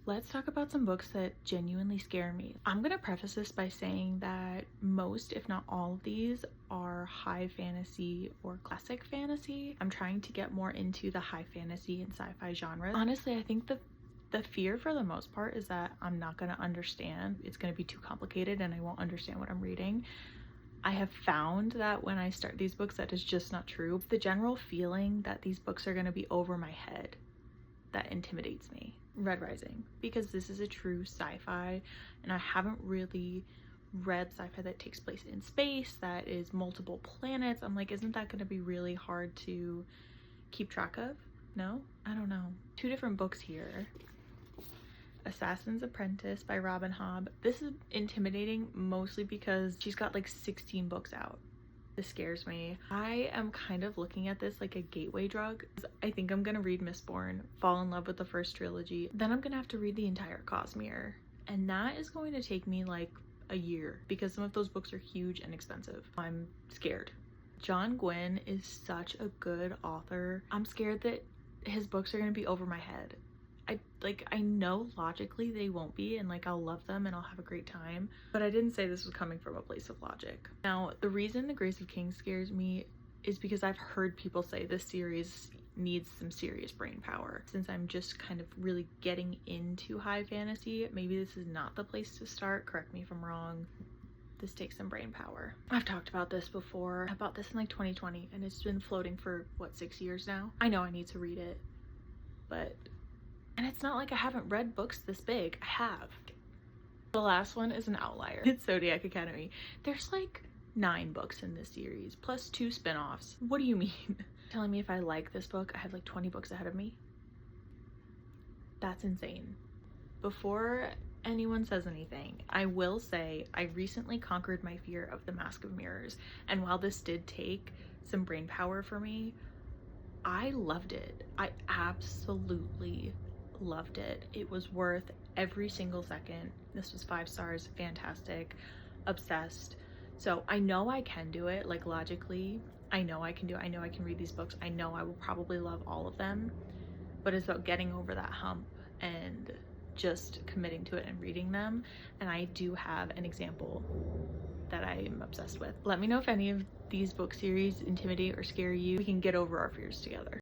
Let's talk about some books that genuinely scare me. I'm gonna preface this by saying that most, if not all of these, are high fantasy or classic fantasy. I'm trying to get more into the high fantasy and sci-fi genres. Honestly, I think the fear for the most part is that I'm not gonna understand. It's gonna be too complicated and I won't understand what I'm reading. I have found that when I start these books, that is just not true. It's the general feeling that these books are gonna be over my head that intimidates me. Red Rising, because this is a true sci-fi and I haven't really read sci-fi that takes place in space, that is multiple planets. I'm like, isn't that going to be really hard to keep track of? No, I don't know. Two different books here. Assassin's Apprentice by Robin Hobb. This is intimidating mostly because she's got like 16 books out. This scares me. I am kind of looking at this like a gateway drug. I think I'm gonna read Mistborn, fall in love with the first trilogy, then I'm gonna have to read the entire Cosmere, and that is going to take me like a year because some of those books are huge and expensive. I'm scared. John Gwynne is such a good author. I'm scared that his books are gonna be over my head. I know logically they won't be, and like I'll love them and I'll have a great time, but I didn't say this was coming from a place of logic. Now, the reason The Grace of Kings scares me is because I've heard people say this series needs some serious brain power. Since I'm just kind of really getting into high fantasy, maybe this is not the place to start. Correct me if I'm wrong. This takes some brain power. I've talked about this before. I bought this in like 2020 and it's been floating for what, 6 years now? I know I need to read it, and it's not like I haven't read books this big. I have. The last one is an outlier. It's Zodiac Academy. There's like 9 books in this series, plus 2 spin-offs. What do you mean? Telling me if I like this book, I have like 20 books ahead of me? That's insane. Before anyone says anything, I will say I recently conquered my fear of The Mask of Mirrors, and while this did take some brain power for me, I loved it. I absolutely loved it. It was worth every single second. This was 5 stars, fantastic, obsessed. So I know I can do it, like logically. I know I can do it. I know I can read these books. I know I will probably love all of them, but it's about getting over that hump and just committing to it and reading them. And I do have an example that I'm obsessed with. Let me know if any of these book series intimidate or scare you. We can get over our fears together.